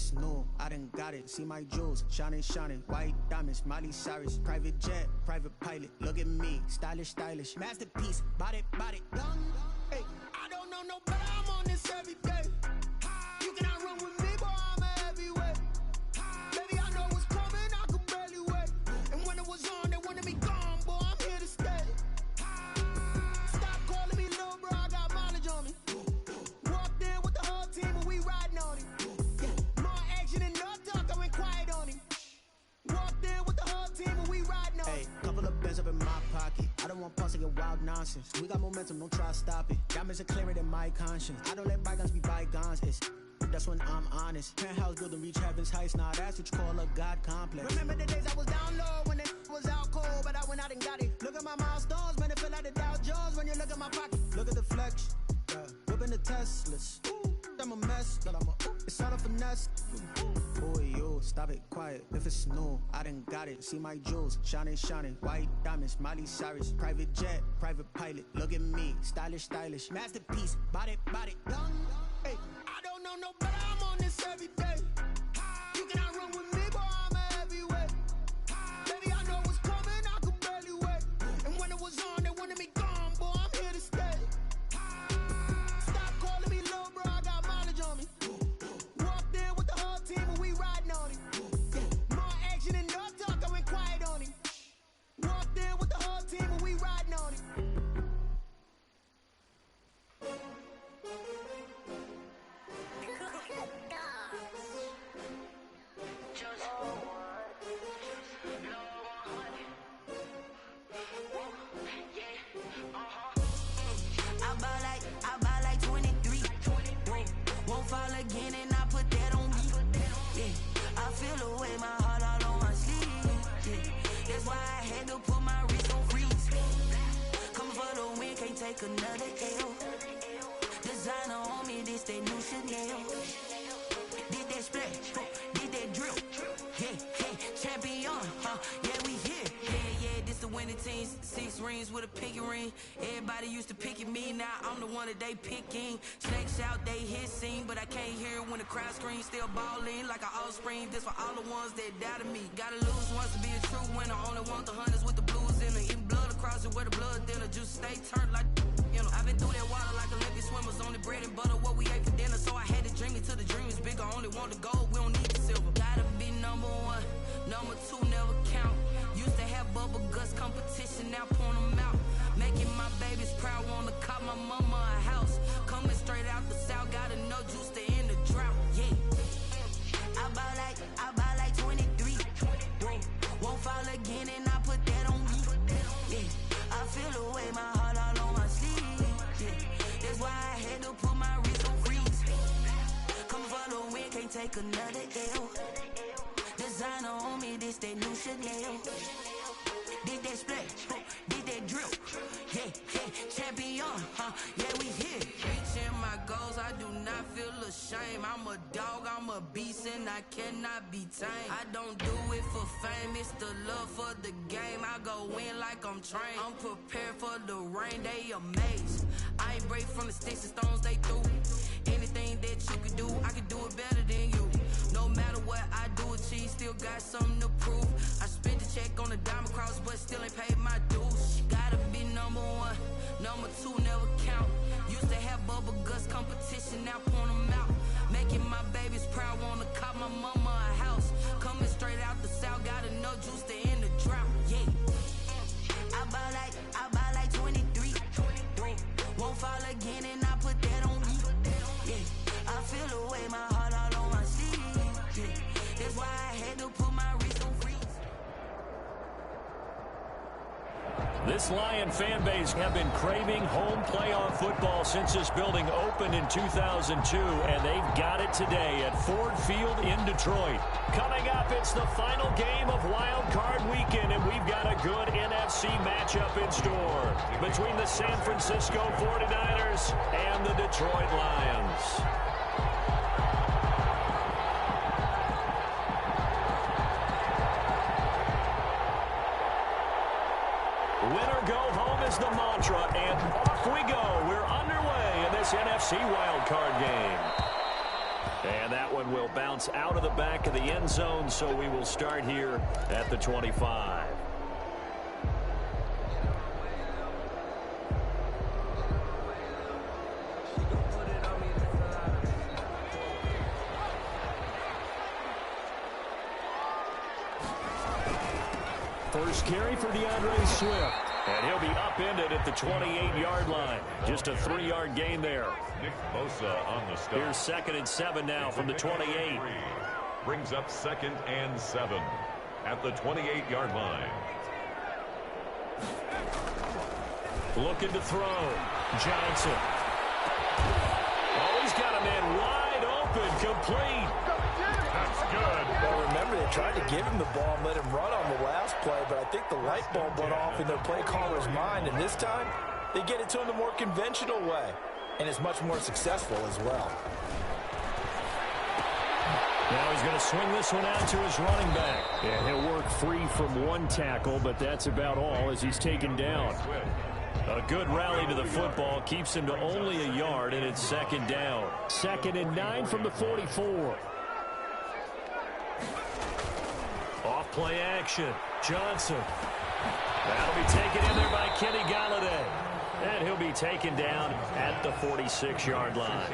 it's new, I done got it. See my jewels, shining, shining. White diamonds, Miley Cyrus. Private jet, private pilot. Look at me, stylish, stylish. Masterpiece, body, body. Young, hey, I don't know no better. I'm on this every day. You cannot run with me, boy, I'm a heavyweight. Baby, I know what's coming, I could barely wait. And when it was on, they wanted me gone, boy, I'm here to stay. Stop calling me little bro, I got mileage on me. Walked in with the whole team and we riding on him. Yeah, more action and no talk, I went quiet on him. Walked in with the whole team and we riding on him. Hey, couple of bands up in my pocket. I don't want pulse to get wild nonsense. We got momentum, don't try to stop it. Diamonds are clearer than my conscience. I don't let bygones be bygones. That's when I'm honest. Penthouse building reach heaven's heights. Now that's what you call a God complex. Remember the days I was down low when it was out cold, but I went out and got it. Look at my milestones, man, it feel like the Dow Jones when you look at my pocket. Look at the flex, whipping the Teslas. I'm a mess, but it's all a finesse. Boy, yo, stop it, quiet. If it's new, I done got it. See my jewels, shining, shining. White diamonds, Miley Cyrus. Private jet, private pilot. Look at me, stylish, stylish. Masterpiece, body, body. Young, hey, I don't know no better. I'm on this every day. You cannot run with me, boy, I'm a heavyweight. Baby, I know what's coming, I could barely wait. And when it was on, they wanted me gone, boy, I'm here to stay. Stop calling me little bro, I got mileage on me. Walked in with the whole team and we riding on him. Yeah, more action and no talk, I went quiet on him. Walked in with the whole team and we riding on him. I buy like 23. Won't fall again and I put that on me. Yeah, I feel the way, my heart all on my sleeve. Yeah, that's why I had to put my wrist on freeze. Coming for the win, can't take another L. Designer on me, this that new Chanel. Did that splash, did that drill. Yeah, champion, yeah, we here. Yeah, this the winning team. 6 rings with a pinky ring. Everybody used to pick at me, now I'm the one that they picking. Snakes out, they hit scene, but I can't hear it when the crowd screams. Still balling like an offspring. This for all the ones that doubted me. Gotta lose once to be a true winner. Only want the hunters with the blues in it. Eating blood across it where the blood thinner. Juice stay turned like, you know. I've been through that water like Olympic swimmers. Only bread and butter, what we ate for dinner. So I had to dream it till the dream is bigger. Only want the gold, we don't need the silver. Gotta be number 1, number 2 never count. Used to have bubble guts competition, now point them out. Making my babies proud, wanna cop my mama a house. Coming straight out the south, gotta know juice to end the drought. Yeah, I buy like 23. Won't fall again and I put that on me. Yeah, I feel the way, my heart all on my sleeve. Yeah, that's why I had to put my wrist on freeze. Coming for the win, can't take another L. Designer on me, this that new Chanel. Did that splash, did that drill. Yeah, champion, yeah, we here. Reaching my goals, I do not feel ashamed. I'm a dog, I'm a beast, and I cannot be tamed. I don't do it for fame, it's the love for the game. I go in like I'm trained. I'm prepared for the rain, they amazed. I ain't break from the sticks and stones they threw. Anything that you could do, I could do it better than you. No matter what I do, achieve, still got something to prove. I spent the check on the diamond cross, but still ain't paid my dues. Gotta be number 1, number 2 never count. Used to have bubble guts competition, now point them out. Making my babies proud, wanna cop my mama a house. Coming straight out the south, gotta know juice to end the drought. Yeah, I buy like 23. Won't fall again and I put that on me. Yeah, I feel the way, my heart all on my sleeve. Yeah, that's why I had to put my wrist on freeze. This Lion fan base have been craving home playoff football since this building opened in 2002, and they've got it today at Ford Field in Detroit. Coming up, it's the final game of Wild Card Weekend, and we've got a good NFC matchup in store between the San Francisco 49ers and the Detroit Lions. Winner go home is the mantra, and off we go. We're underway in this NFC wildcard game. And that one will bounce out of the back of the end zone, so we will start here at the 25. First carry for DeAndre Swift. And he'll be upended at the 28-yard line. Just a 3-yard gain there. Nick Bosa on the stop. Here's 2nd and 7 now from the 28. Brings up 2nd and 7 at the 28-yard line. Looking to throw. Johnson. Oh, he's got a man wide open. Complete. That's good. Well, remember, they tried to give him the ball and let him run on the last play, but I think the light bulb went off in their play caller's mind, and this time they get it to him the more conventional way, and it's much more successful as well. Now he's going to swing this one out to his running back. And he'll work free from one tackle, but that's about all as he's taken down. A good rally to the football keeps him to only a yard, and it's 2nd down. 2nd and 9 from the 44. Off play action. Johnson. That'll be taken in there by Kenny Galladay. And he'll be taken down at the 46-yard line.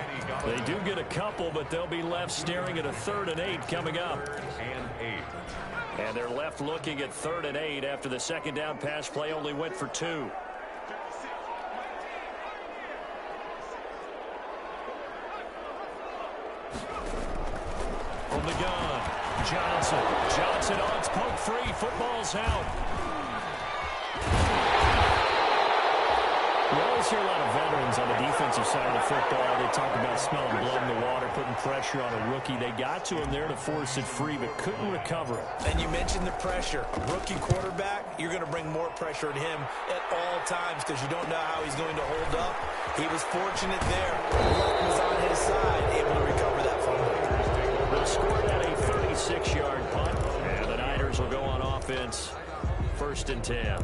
They do get a couple, but they'll be left staring at a 3rd and 8 coming up. And they're left looking at 3rd and 8 after the 2nd down pass play only went for 2. From the gun, Johnson. Johnson on, it's poke free. Football's out. We always hear a lot of veterans on the defensive side of the football. They talk about smelling blood in the water, putting pressure on a rookie. They got to him there to force it free, but couldn't recover it. And you mentioned the pressure. A rookie quarterback, you're going to bring more pressure at him at all times because you don't know how he's going to hold up. He was fortunate there. Luck was on his side, able to recover that fumble. They'll score at a 36-yard punt, and the Niners will go on offense. 1st and 10.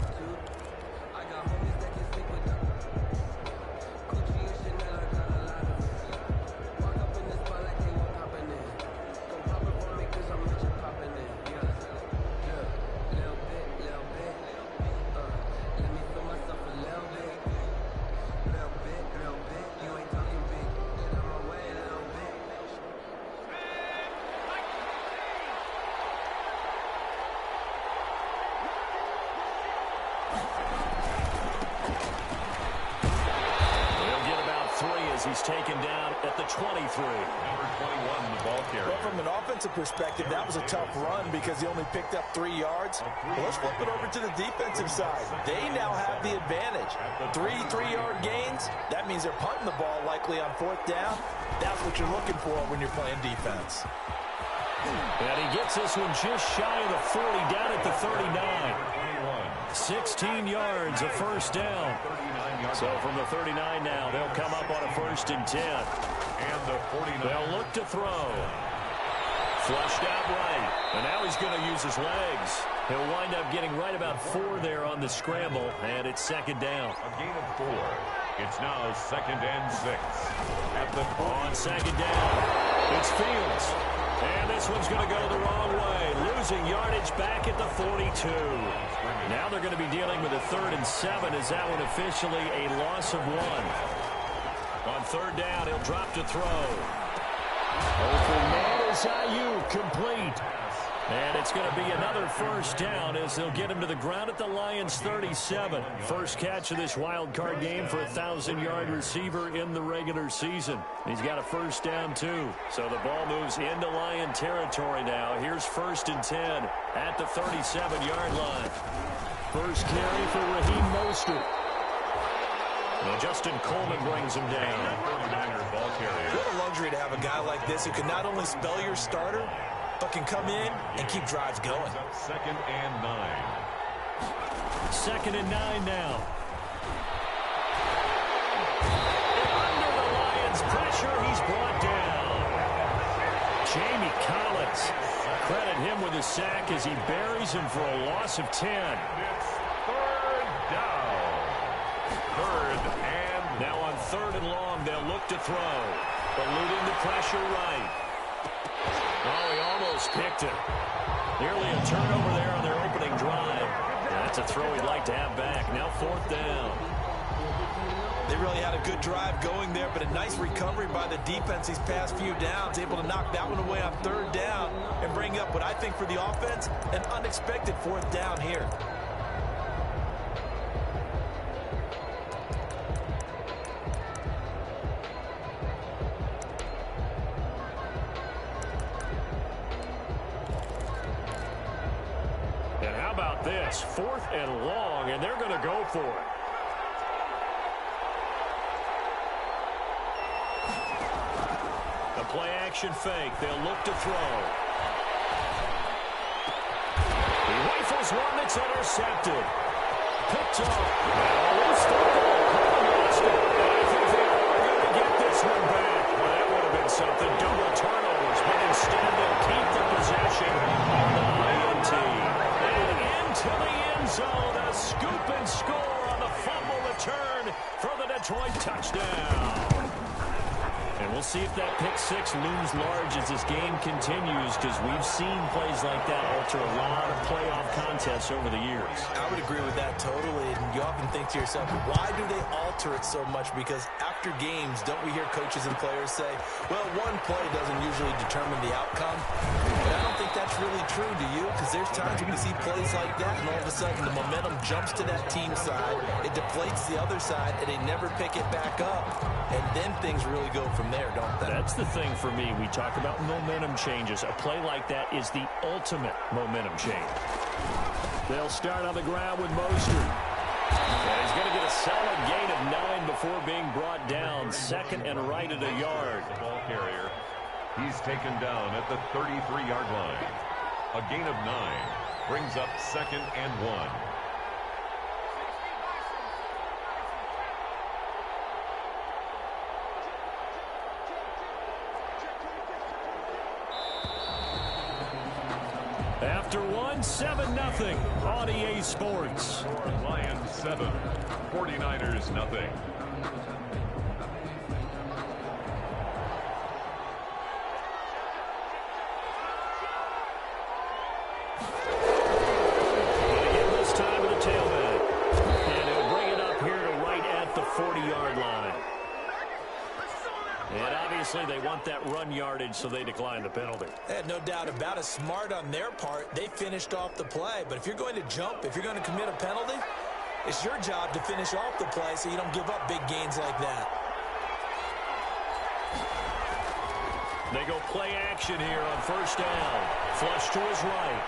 He's taken down at the 23. Number 21, the ball carrier. Well, from an offensive perspective, that was a tough run because he only picked up 3 yards. Well, let's flip it over to the defensive side. They now have the advantage. 3-3-yard gains. That means they're punting the ball likely on 4th down. That's what you're looking for when you're playing defense. And he gets this one just shy of the 40, down at the 39. 16 yards, a 1st down. So from the 39 now, they'll come up on a 1st and 10. And the 49. They'll look to throw. Flushed out right. And now he's going to use his legs. He'll wind up getting right about 4 there on the scramble, and it's 2nd down. A gain of 4. It's now 2nd and 6. At the on 2nd down, it's Fields. And this one's going to go the wrong way. Losing yardage back at the 42. Now they're going to be dealing with a 3rd and 7. Is that one officially a loss of 1? On 3rd down, he'll drop to throw. Open man is Ayuk, complete. And it's going to be another 1st down as they'll get him to the ground at the Lions' 37. First catch of this wild card game for a 1,000-yard receiver in the regular season. He's got a 1st down, too. So the ball moves into Lion territory now. Here's 1st and 10 at the 37-yard line. First carry for Raheem Mostert. Well, Justin Coleman brings him down. 49er ball carrier. What a luxury to have a guy like this who can not only spell your starter, but can come in and keep drives going. 2nd and 9. 2nd and 9 now. Under the Lions' pressure, he's brought down. Jamie Collins. Credit him with a sack as he buries him for a loss of 10. It's 3rd down. 3rd and now on 3rd and long, they'll look to throw. Eluding the pressure right. Oh, he almost picked it. Nearly a turnover there on their opening drive. That's a throw he'd like to have back. Now 4th down. They really had a good drive going there, but a nice recovery by the defense these past few downs, able to knock that one away on 3rd down and bring up what I think for the offense, an unexpected 4th down here. And how about this? 4th and long, and they're going to go for it. Play action fake. They'll look to throw. He rifles one that's intercepted. Picked up. Loose the ball. I think they are going to get this one back. Well, that would have been something. Double turnovers, but instead they'll keep the possession on the INT. And into the end zone. A scoop and score on the fumble return for the Detroit touchdown. And we'll see if that pick six looms large as this game continues, because we've seen plays like that alter a lot of playoff contests over the years. I would agree with that totally. And you often think to yourself, why do they alter it so much? Because after games, don't we hear coaches and players say, well, one play doesn't usually determine the outcome? But I don't think that's really true, do you? Because there's times when we see plays like that, and all of a sudden the momentum jumps to that team side, it deflates the other side, and they never pick it back up. And then things really go from there, don't they? That's the thing for me. We talk about momentum changes. A play like that is the ultimate momentum change. They'll start on the ground with Mostert. And he's going to get a solid gain of 9 before being brought down. 2nd and right at a yard. The ball carrier. He's taken down at the 33-yard line. A gain of 9 brings up 2nd and 1. After 7-0 on EA Sports. Lions 7, 49ers nothing. This time to the tailback. And he'll bring it up here to right at the 40-yard line. And obviously they want that run yardage, so they decline the penalty. No doubt about it. Smart on their part. They finished off the play. But if you're going to jump, if you're going to commit a penalty, it's your job to finish off the play so you don't give up big gains like that. They go play action here on 1st down. Flush to his right.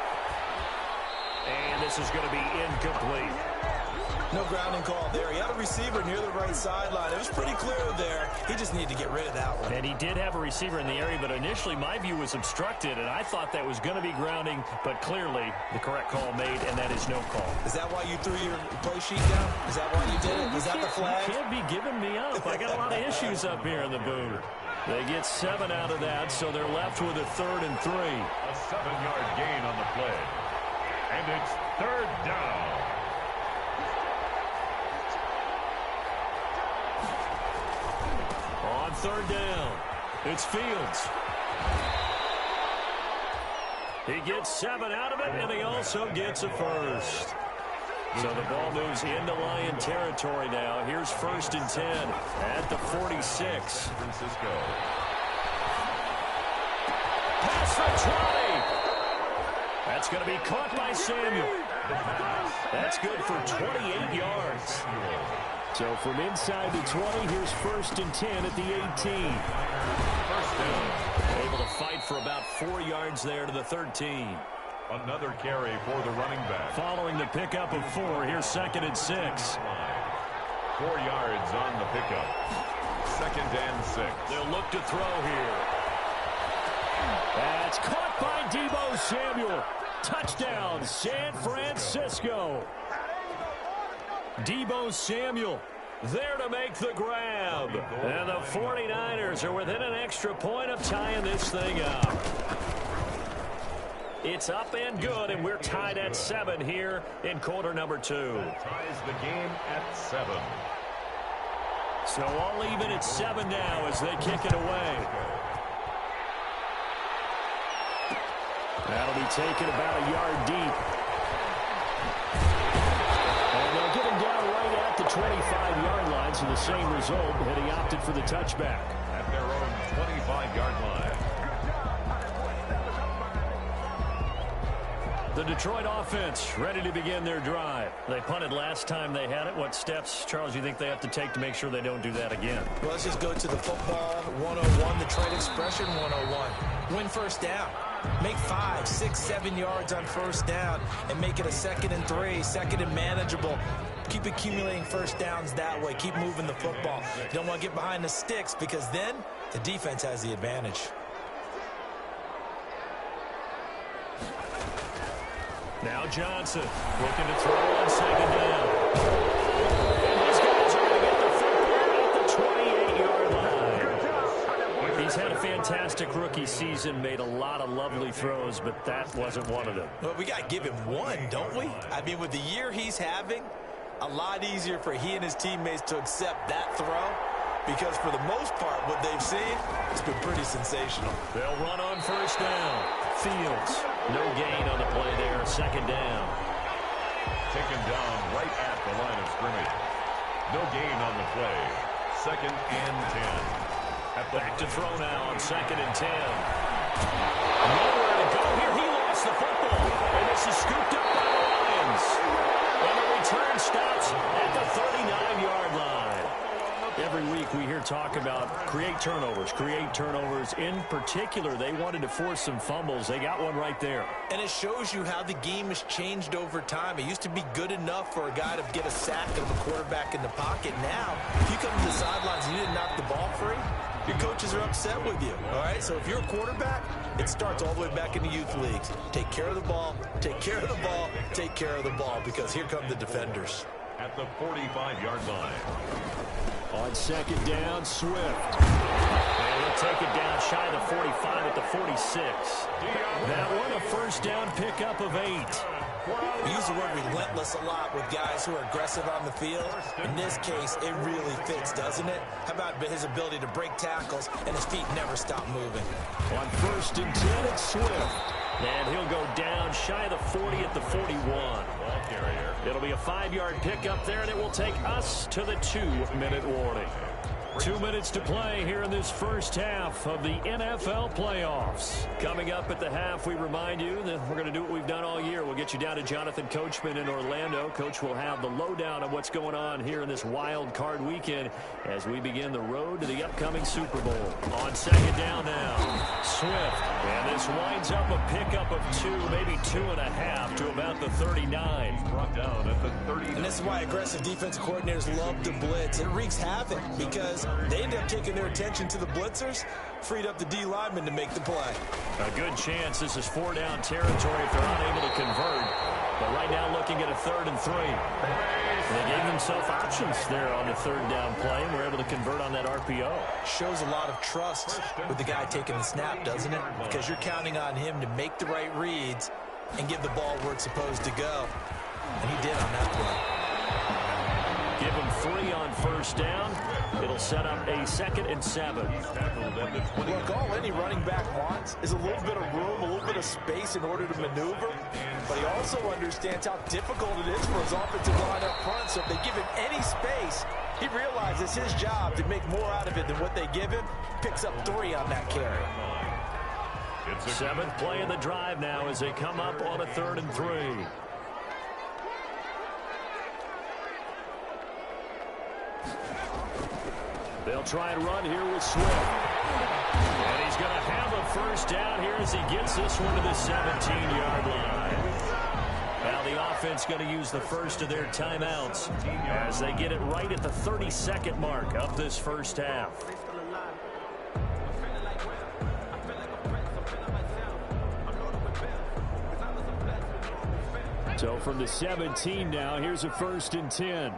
And this is going to be incomplete. No grounding call there. He had a receiver near the right sideline. It was pretty clear there. He just needed to get rid of that one. And he did have a receiver in the area, but initially my view was obstructed, and I thought that was going to be grounding, but clearly the correct call made, and that is no call. Is that why you threw your play sheet down? Is that why you did it? Was that the flag? You can't be giving me up. I got a lot of issues up here in the booth. They get 7 out of that, so they're left with a 3rd and 3. A 7-yard gain on the play. And it's 3rd down. On 3rd down, it's Fields. He gets 7 out of it, and he also gets a first. So the ball moves into Lion territory now. Here's 1st and 10 at the 46. Francisco. Pass for Trotty. That's going to be caught by Samuel. That's good for 28 yards. So from inside the 20, here's 1st and 10 at the 18. First down. Able to fight for about 4 yards there to the 13. Another carry for the running back. Following the pickup of 4, here's 2nd and 6. 4 yards on the pickup. 2nd and 6. They'll look to throw here. That's caught by Deebo Samuel. Touchdown, San Francisco. Deebo Samuel there to make the grab. And the 49ers are within an extra point of tying this thing up. It's up and good, and we're tied at 7 here in quarter number 2. Ties the game at 7. So all even at 7 now as they kick it away. That'll be taken about a yard deep. And they'll get him down right at the 25-yard line, so the same result, and he opted for the touchback. At their own 25-yard line. The Detroit offense ready to begin their drive. They punted last time they had it. What steps, Charles, you think they have to take to make sure they don't do that again? Well, let's just go to the football 101, Detroit expression 101. Win first down. Make 5, 6, 7 yards on first down and make it a 2nd and 3, 2nd and manageable. Keep accumulating first downs that way. Keep moving the football. You don't want to get behind the sticks because then the defense has the advantage. Now Johnson looking to throw on 2nd down. And these guys are going to get the football at the 28-yard line. He's had a fantastic rookie season, made a lot of lovely throws, but that wasn't one of them. Well, we got to give him one, don't we? I mean, with the year he's having, a lot easier for he and his teammates to accept that throw because for the most part, what they've seen, it's been pretty sensational. They'll run on first down. Fields, no gain on the play there, 2nd down. Taken down right at the line of scrimmage. No gain on the play. 2nd and 10. Back to throw now on 2nd and 10. Nowhere to go here. He lost the football. And this is scooped up by the Lions. And the return stops at the 39-yard line. Every week we hear talk about create turnovers. In particular, they wanted to force some fumbles. They got one right there. And it shows you how the game has changed over time. It used to be good enough for a guy to get a sack of a quarterback in the pocket. Now, if you come to the sidelines and you didn't knock the ball free, your coaches are upset with you. All right, so if you're a quarterback, it starts all the way back in the youth leagues. Take care of the ball, take care of the ball, take care of the ball, because here come the defenders. At the 45-yard line. On 2nd down, Swift. And they'll take it down shy of the 45 at the 46. That one a first down pickup of 8. We use the word relentless a lot with guys who are aggressive on the field. In this case, it really fits, doesn't it? How about his ability to break tackles and his feet never stop moving? On 1st and 10, it's Swift. And he'll go down shy of the 40 at the 41. Ball carrier. It'll be a 5-yard pickup there, and it will take us to the 2-minute warning. 2 minutes to play here in this first half of the NFL playoffs. Coming up at the half, we remind you that we're going to do what we've done all year. We'll get you down to Jonathan Coachman in Orlando. Coach will have the lowdown on what's going on here in this wild card weekend as we begin the road to the upcoming Super Bowl. On 2nd down now, Swift. And this winds up a pickup of 2, maybe 2.5 to about the 39. Brought down at the 30. And this is why aggressive defensive coordinators love to blitz. It wreaks havoc because they end up taking their attention to the blitzers, freed up the D lineman to make the play. A good chance this is 4-down territory if they're unable to convert. But right now looking at a 3rd and 3. They gave themselves options there on the 3rd down play and were able to convert on that RPO. Shows a lot of trust with the guy taking the snap, doesn't it? Because you're counting on him to make the right reads and give the ball where it's supposed to go. And he did on that play. Give him 3 on first down. It'll set up a 2nd and 7. Look, all any running back wants is a little bit of room, a little bit of space in order to maneuver. But he also understands how difficult it is for his offensive line up front. So if they give him any space, he realizes his job to make more out of it than what they give him. Picks up 3 on that carry. It's the 7th play of the drive now as they come up on a 3rd and 3. They'll try and run here with Swift. And he's going to have a first down here as he gets this one to the 17-yard line. Now the offense going to use the first of their timeouts as they get it right at the 32nd mark of this first half. So from the 17 now, here's a 1st and 10.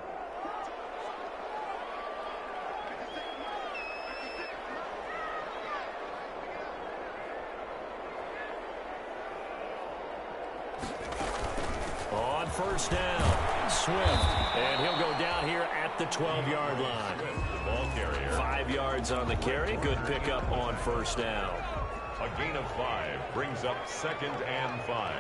First down, Swift, and he'll go down here at the 12-yard line. Ball carrier. 5 yards on the carry. Good pickup on first down. A gain of 5 brings up 2nd and 5.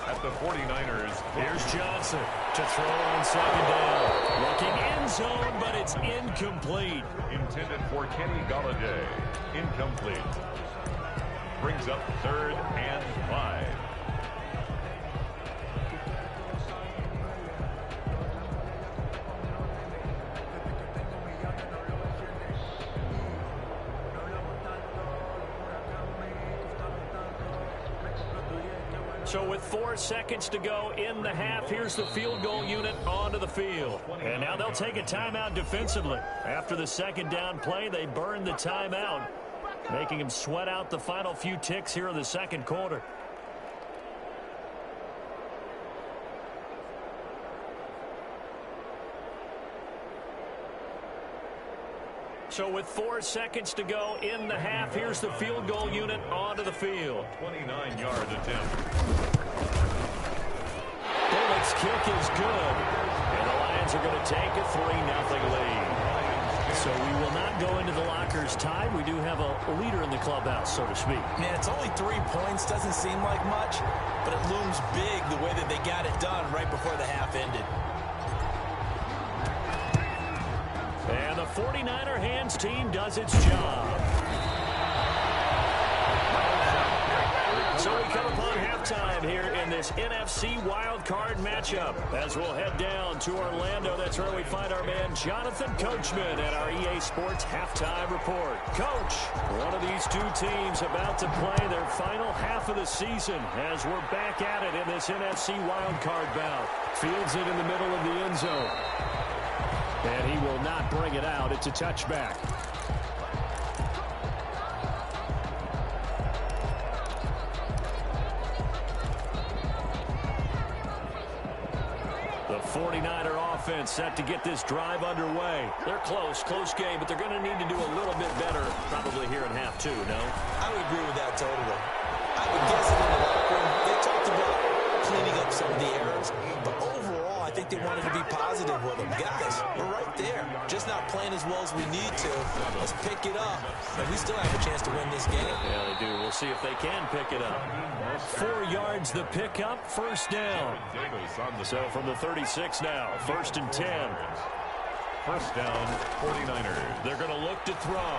At the 49ers, here's Johnson to throw on 2nd down. Looking end zone, but it's incomplete. Intended for Kenny Golladay. Incomplete. Brings up 3rd and 5. So with 4 seconds to go in the half, here's the field goal unit onto the field. And now they'll take a timeout defensively. After the 2nd down play, they burn the timeout, making them sweat out the final few ticks here in the 2nd quarter. So with 4 seconds to go in the half, here's the field goal unit onto the field. 29-yard attempt. Bullock's kick is good. And the Lions are going to take a 3-0 lead. So we will not go into the lockers tied. We do have a leader in the clubhouse, so to speak. Man, it's only 3 points. Doesn't seem like much, but it looms big the way that they got it done right before the half ended. And the 49er hands team does its job. So we come upon halftime here in this NFC wildcard matchup. As we'll head down to Orlando, that's where we find our man Jonathan Coachman at our EA Sports Halftime Report. Coach, one of these two teams about to play their final half of the season as we're back at it in this NFC wildcard bout. Fields it in the middle of the end zone. And he will not bring it out. It's a touchback. The 49er offense set to get this drive underway. They're close game, but they're going to need to do a little bit better probably here in half 2, no? I would agree with that totally. I would guess it in the locker room. They talked about cleaning up some of the errors, but overall, I think they wanted to be positive with them. Guys, we're right there. Just not playing as well as we need to. Let's pick it up. And we still have a chance to win this game. Yeah, they do. We'll see if they can pick it up. 4 yards the pickup, 1st down. So from the 36 now, 1st and 10. 1st down, 49ers. They're going to look to throw.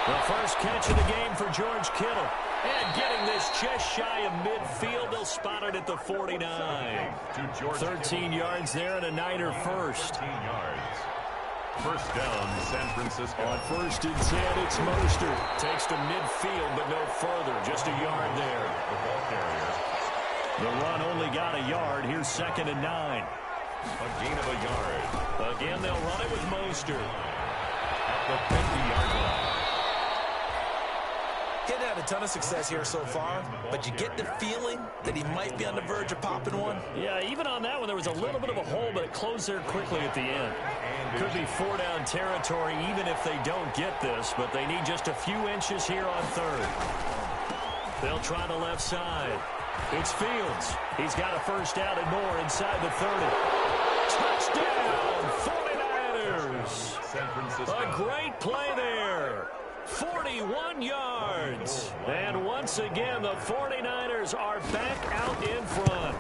The first catch of the game for George Kittle. And getting this just shy of midfield, they'll spot it at the 49. 13 yards there and a Niner first. 13 yards. 1st down, San Francisco. On 1st and 10, it's Mostert. Takes to midfield, but no further. Just a yard there. The ball carrier. The run only got a yard. Here's 2nd and 9. A gain of a yard. Again, they'll run it with Mostert. At the 50-yard line. Getting had a ton of success here so far, but you get the feeling that he might be on the verge of popping one. Yeah, even on that one, there was a little bit of a hole, but it closed there quickly at the end. Could be 4-down territory even if they don't get this, but they need just a few inches here on 3rd. They'll try the left side. It's Fields. He's got a 1st down and more inside the 30. Touchdown, 49ers. San Francisco. A great play there. 41 yards. And once again, the 49ers are back out in front.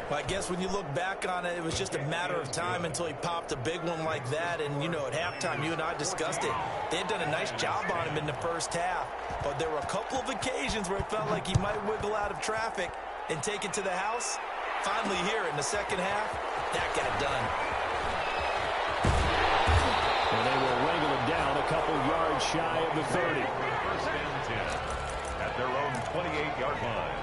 Well, I guess when you look back on it, it was just a matter of time until he popped a big one like that. And, you know, at halftime, you and I discussed it. They had done a nice job on him in the 1st half. But there were a couple of occasions where it felt like he might wiggle out of traffic and take it to the house. Finally here in the 2nd half, that got done. And they will wrangle him down a couple yards shy of the 30. 1st and 10 at their own 28-yard line.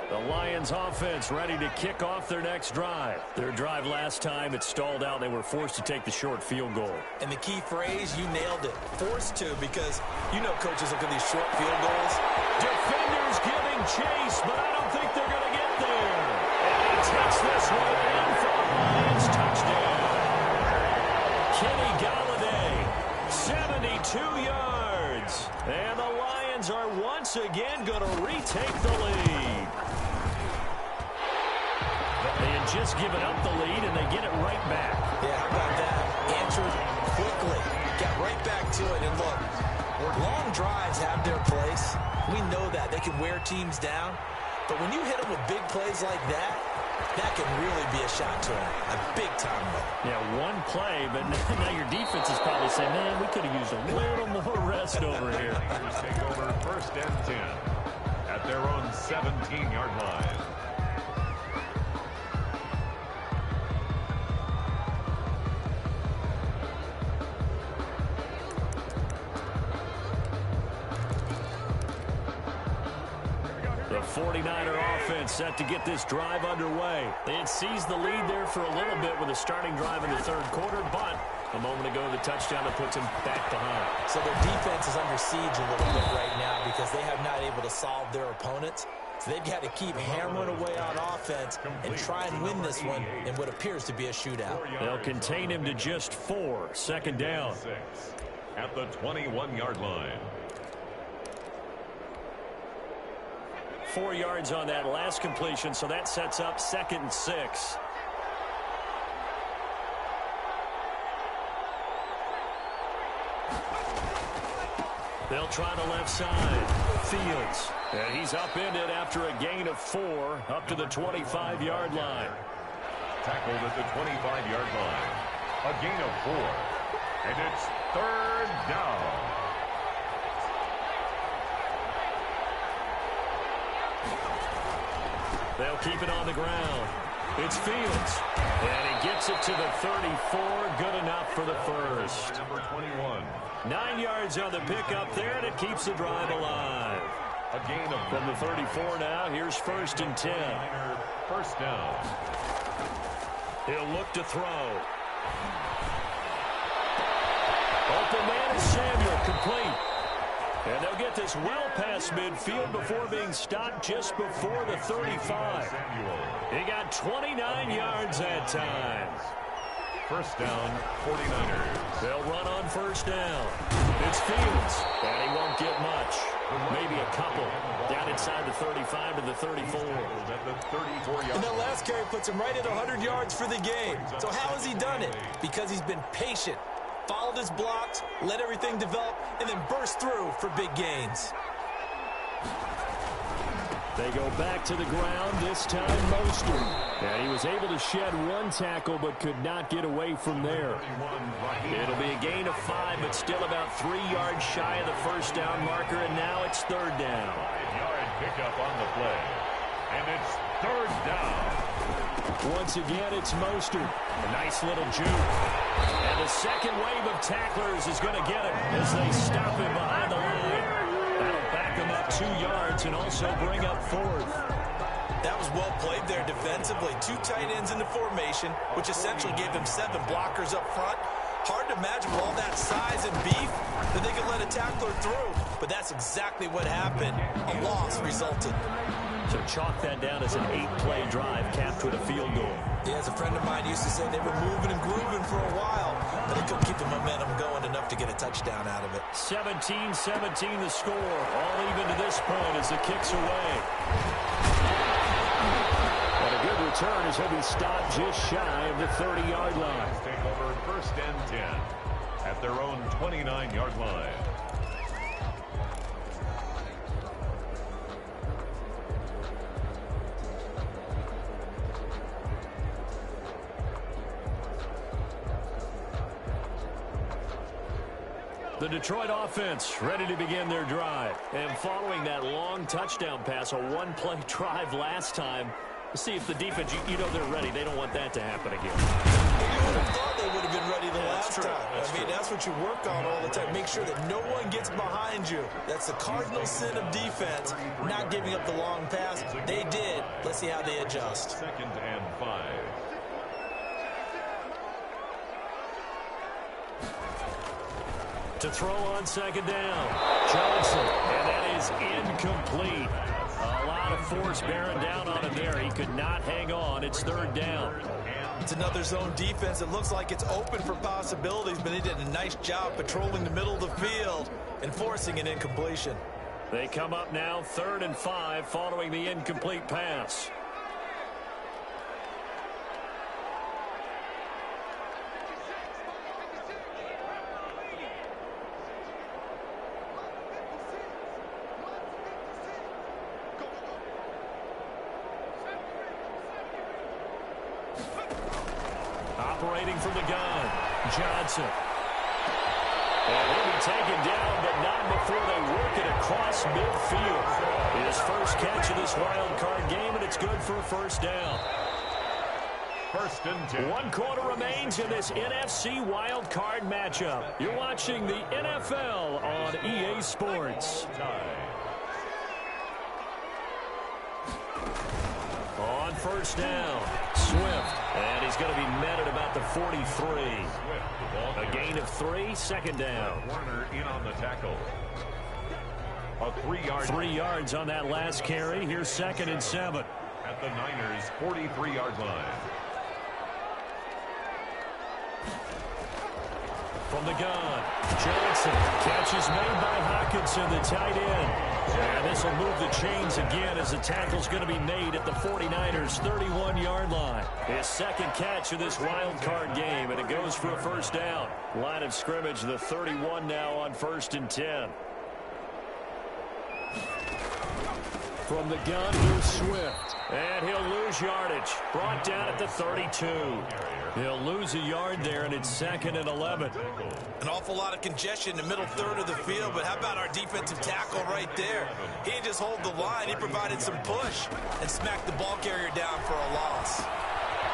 The Lions offense ready to kick off their next drive. Their drive last time, it stalled out. They were forced to take the short field goal. And the key phrase, you nailed it. Forced to, because you know coaches look at these short field goals. Defenders giving chase, but I don't think they're going to get there. And he takes this one in for a Lions touchdown. 2 yards. And the Lions are once again going to retake the lead. They had just given up the lead, and they get it right back. Yeah, how about that? Answered quickly. Got right back to it. And look, long drives have their place. We know that. They can wear teams down. But when you hit them with big plays like that, that can really be a shot to them. A big-time one. Yeah, one play, but now your defense is probably saying, man, we could have used a little more rest over here. Take over 1st and 10 at their own 17-yard line. The 49er offense set to get this drive underway. They had seized the lead there for a little bit with a starting drive in the 3rd quarter, but a moment ago the touchdown that puts them back behind. So their defense is under siege a little bit right now because they have not able to solve their opponents. So they've got to keep hammering away on offense and try and win this one in what appears to be a shootout. They'll contain him to just 4. 2nd down. At the 21-yard line. 4 yards on that last completion, so that sets up 2nd and 6. They'll try the left side. Fields. And he's upended after a gain of 4 up to the 25-yard line. Tackled at the 25-yard line. A gain of 4. And it's 3rd down. They'll keep it on the ground. It's Fields. And he gets it to the 34. Good enough for the first. Number 21. 9 yards on the pickup there, and it keeps the drive alive. A gain of from the 34 now. Here's 1st and 10. 1st down. He'll look to throw. Open man is Samuel, complete. And they'll get this well past midfield before being stopped just before the 35. He got 29 yards that time. 1st down, 49ers. They'll run on 1st down. It's Fields, and he won't get much. Maybe a couple. Down inside the 35 to the 34. And that last carry puts him right at 100 yards for the game. So how has he done it? Because he's been patient. Followed his blocks, let everything develop, and then burst through for big gains. They go back to the ground, this time Mostert. And he was able to shed 1 tackle but could not get away from there. It'll be a gain of 5, but still about 3 yards shy of the 1st down marker, and now it's 3rd down. 5-yard pickup on the play. And it's 3rd down. Once again, it's Mostert. A nice little juke. And the second wave of tacklers is going to get him as they stop him behind the line. That'll back him up 2 yards and also bring up 4th. That was well played there defensively. 2 tight ends in the formation, which essentially gave them 7 blockers up front. Hard to imagine with all that size and beef that they could let a tackler through. But that's exactly what happened. A loss resulted. So chalk that down as an 8-play drive capped with a field goal. Yeah, as a friend of mine used to say, they were moving and grooving for a while, but they couldn't keep the momentum going enough to get a touchdown out of it. 17-17 the score. All even to this point as the kick's away. And a good return as he'll be stopped just shy of the 30-yard line. Take over 1st and 10 at their own 29-yard line. The Detroit offense ready to begin their drive. And following that long touchdown pass, a 1-play drive last time, let's see if the defense, you know they're ready. They don't want that to happen again. You would have thought they would have been ready the last time. That's what you work on all the time. Make sure that no one gets behind you. That's the cardinal sin of defense, not giving up the long pass. They did. Let's see how they adjust. 2nd and 5. To throw on 2nd down. Johnson, and that is incomplete. A lot lot of force bearing down on him there. He could not hang on. It's third down. It's another zone defense. It looks like it's open for possibilities, but they did a nice job patrolling the middle of the field and forcing an incompletion. They come up now 3rd and 5 following the incomplete pass. Operating from the gun, Johnson. And he'll be taken down, but not before they work it across midfield. His first catch of this wild card game, and it's good for a first down. 1st and 10. 1 quarter remains in this NFC wild card matchup. You're watching the NFL on EA Sports. On first down, Swift, and he's going to be met at about the 43. A gain of 3, 2nd down. Warner in on the tackle. A 3-yard. 3 yards on that last carry. Here's 2nd and 7. At the Niners' 43-yard line. From the gun, Johnson. Catch is made by Hockenson, the tight end. And this will move the chains again as the tackle's going to be made at the 49ers' 31-yard line. His 2nd catch of this wild card game, and it goes for a first down. Line of scrimmage, the 31 now on 1st and 10. From the gun, here's Swift. And he'll lose yardage. Brought down at the 32. He'll lose a yard there, and it's 2nd and 11. An awful lot of congestion in the middle third of the field, but how about our defensive tackle right there? He didn't just hold the line. He provided some push and smacked the ball carrier down for a loss.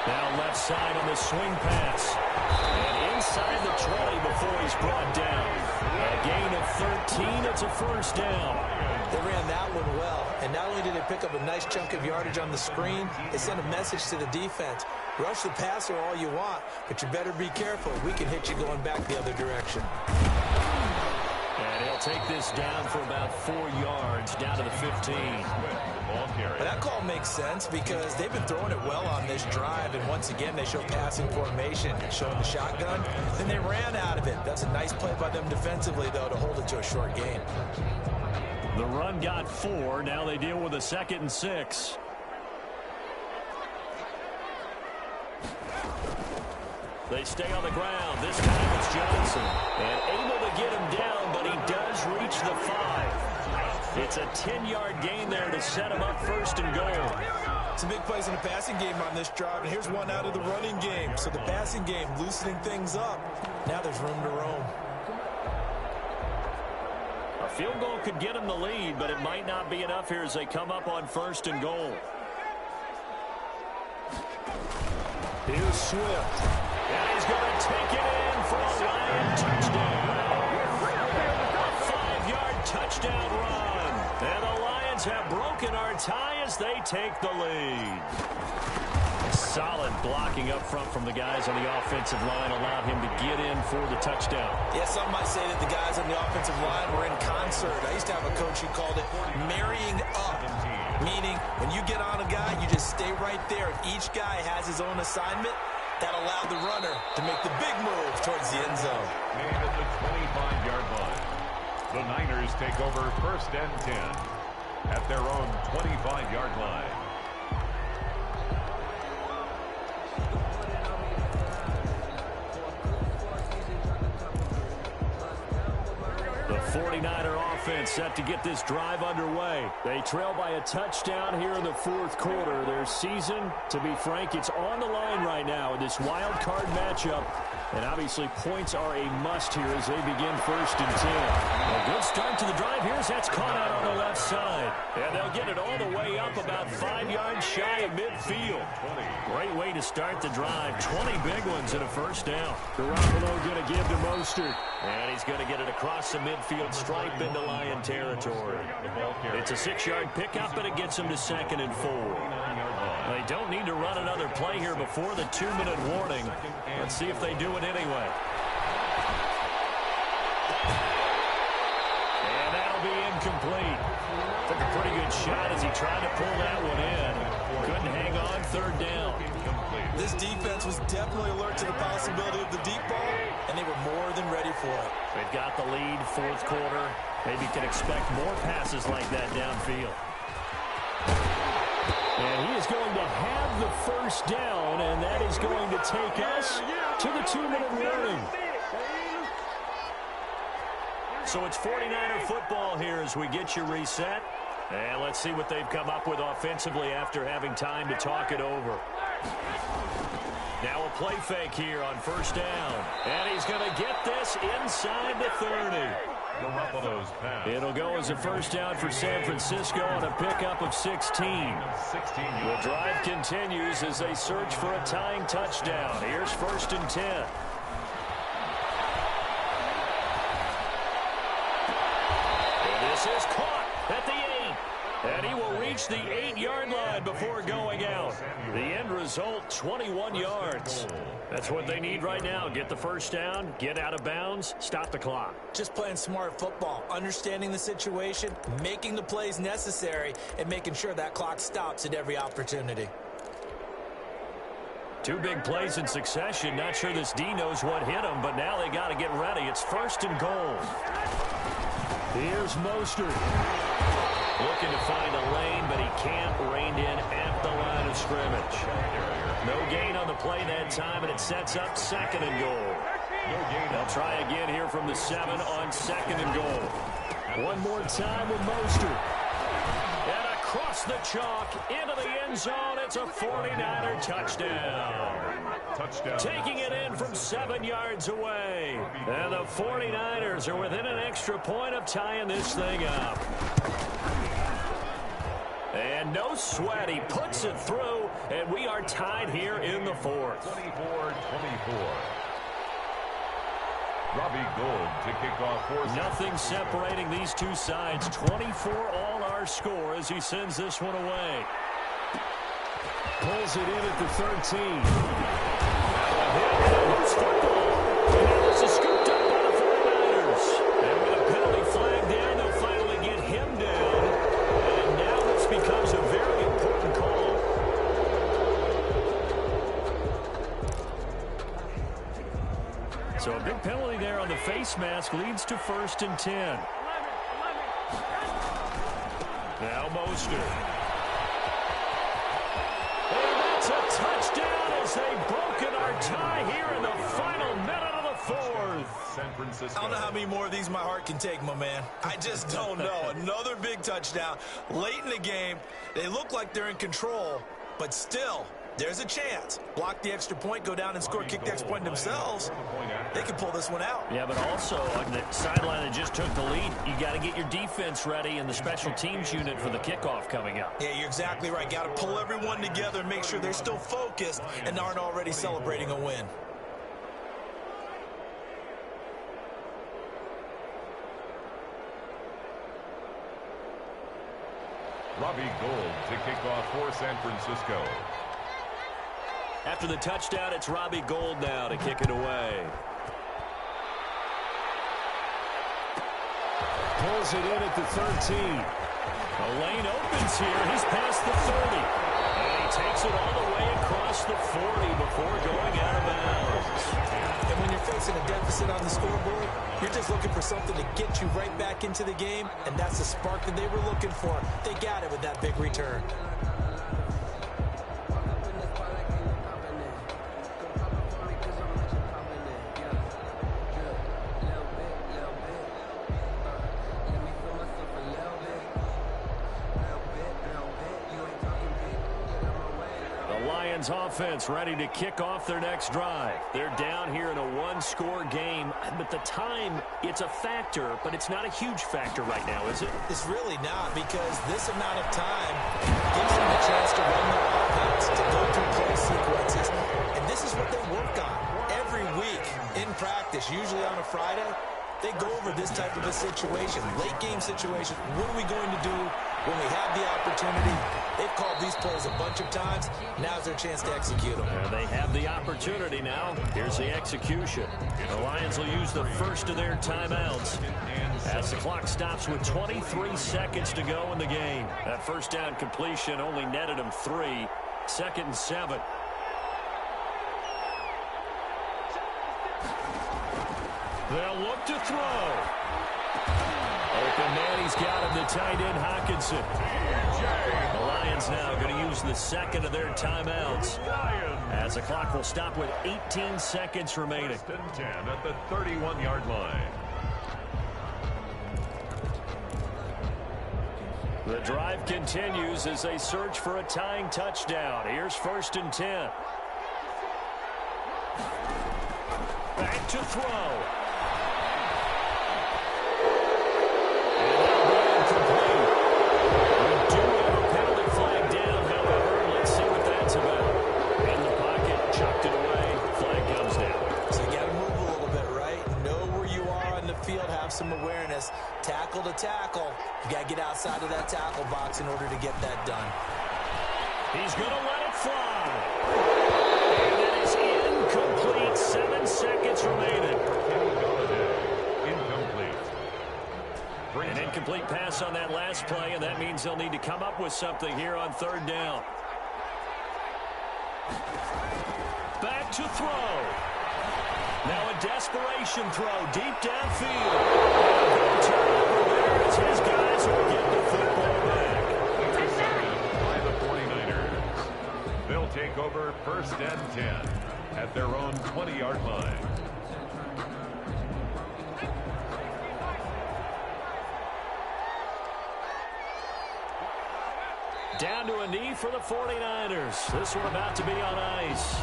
Now left side on the swing pass. And inside the 20 before he's brought down. A gain of 13. It's a first down. They ran that one well, and not only did they pick up a nice chunk of yardage on the screen, they sent a message to the defense. Rush the passer all you want, but you better be careful. We can hit you going back the other direction. And he'll take this down for about 4 yards, down to the 15. But that call makes sense because they've been throwing it well on this drive, and once again they show passing formation, showing the shotgun. Then they ran out of it. That's a nice play by them defensively, though, to hold it to a short gain. The run got 4. Now they deal with a 2nd and 6. They stay on the ground. This time it's Johnson. And able to get him down, but he does reach the 5. It's a 10-yard gain there to set him up 1st and goal. Some big plays in the passing game on this drive, and here's one out of the running game. So the passing game loosening things up. Now there's room to roam. A field goal could get him the lead, but it might not be enough here as they come up on 1st and goal. Here's Swift. And he's going to take it in for a Lion touchdown. A 5-yard touchdown run. And the Lions have broken our tie as they take the lead. Solid blocking up front from the guys on the offensive line allowed him to get in for the touchdown. Yeah, some might say that the guys on the offensive line were in concert. I used to have a coach who called it marrying up, meaning when you get on a guy, you just stay right there. Each guy has his own assignment. That allowed the runner to make the big move towards the end zone. And at the 25-yard line, the Niners take over 1st and 10 at their own 25-yard line. The 49er offense set to get this drive underway. They trail by a touchdown here in the 4th quarter. Their season, to be frank, it's on the line right now in this wild card matchup. And obviously points are a must here as they begin 1st and 10. A good start to the drive here as that's caught out on the left side. And they'll get it all the way up about 5 yards shy of midfield. Great way to start the drive. 20 big ones and a first down. Garoppolo going to give to Mostert. And he's going to get it across the midfield stripe into Lion territory. It's a 6-yard pickup, and it gets them to 2nd and 4. They don't need to run another play here before the 2-minute warning. Let's see if they do it anyway. And that'll be incomplete. Took a pretty good Great shot as he tried to pull that one in. Couldn't hang on, third down. This defense was definitely alert to the possibility of the deep ball, and they were more than ready for it. They've got the lead, fourth quarter. Maybe can expect more passes like that downfield. And he is going to have the first down, and that is going to take us to the 2-minute warning. So it's 49er football here as we get you reset. And let's see what they've come up with offensively after having time to talk it over. Now a play fake here on first down. And he's going to get this inside the 30. It'll go as a first down for San Francisco on a pickup of 16. The drive continues as they search for a tying touchdown. Here's first and 10. And this is caught at the 8. And he will reach the 8-yard line before going out. The end result, 21 yards. That's what they need right now. Get the first down, get out of bounds, stop the clock. Just playing smart football, understanding the situation, making the plays necessary, and making sure that clock stops at every opportunity. Two big plays in succession. Not sure this D knows what hit him, but now they got to get ready. It's first and goal. Here's Mostert. Looking to find a lane, but he can't rein in at the line of scrimmage. No gain on the play that time, and it sets up second and goal. They'll try again here from the 7 on second and goal. One more time with Mostert. And across the chalk into the end zone. It's a 49er touchdown. Taking it in from 7 yards away. And the 49ers are within an extra point of tying this thing up. And no sweat, he puts it through, and we are tied here in the fourth. 24-24. Robbie Gould to kick off for Nothing separating these two sides. 24 all our score as he sends this one away. Pulls it in at the 13. Loose football. And this is scooped up by the 49ers. And with a penalty flag down, they'll finally get him down. And now this becomes a very important call. So a big penalty there on the face mask leads to first and 10. Now Mostert. And that's a touchdown as they've broken our tie here in the final minute of the fourth. San Francisco. I don't know how many more of these my heart can take, my man. I just don't know. Another big touchdown late in the game. They look like they're in control, but still, there's a chance. Block the extra point, go down and score, kick the extra point themselves. They can pull this one out. Yeah, but also on the sideline that just took the lead, you got to get your defense ready and the special teams unit for the kickoff coming up. Yeah, you're exactly right. Got to pull everyone together and make sure they're still focused and aren't already celebrating a win. Robbie Gould to kick off for San Francisco. After the touchdown, it's Robbie Gould now to kick it away. Pulls it in at the 13. A lane opens here. He's past the 30. And he takes it all the way across the 40 before going out of bounds. And when you're facing a deficit on the scoreboard, you're just looking for something to get you right back into the game, and that's the spark that they were looking for. They got it with that big return. Offense ready to kick off their next drive. They're down here in a one-score game, but the time, it's a factor, but it's not a huge factor right now, is it? It's really not, because this amount of time gives them the chance to run their offense, to go through play sequences, and this is what they work on every week in practice, usually on a Friday. They go over this type of a situation, late game situation. What are we going to do when we have the opportunity? They've called these plays a bunch of times. Now's their chance to execute them. They have the opportunity now. Here's the execution. The Lions will use the first of their timeouts as the clock stops with 23 seconds to go in the game. That first down completion only netted them 3. 2nd and 7. They'll look to throw. Open man, he's got him, the tight end Hawkinson. The Lions now going to use the second of their timeouts as the clock will stop with 18 seconds remaining. 1st and 10 at the 31-yard line. The drive continues as they search for a tying touchdown. Here's 1st and 10. Back to throw. Some awareness, tackle to tackle. You got to get outside of that tackle box in order to get that done. He's going to let it fly. And it is incomplete. 7 seconds remaining. Incomplete. An incomplete pass on that last play, and that means they'll need to come up with something here on 3rd down. Back to throw. Now a desperation throw deep downfield. And a turnover there as his guys will get the football back. By the 49ers. They'll take over 1st and 10 at their own 20-yard line. Down to a knee for the 49ers. This one about to be on ice.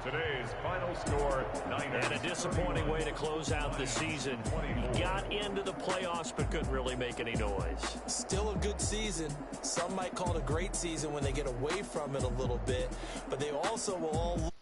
Today's final score, 9. And a disappointing way to close out the season. He got into the playoffs but couldn't really make any noise. Still a good season. Some might call it a great season when they get away from it a little bit, but they also will all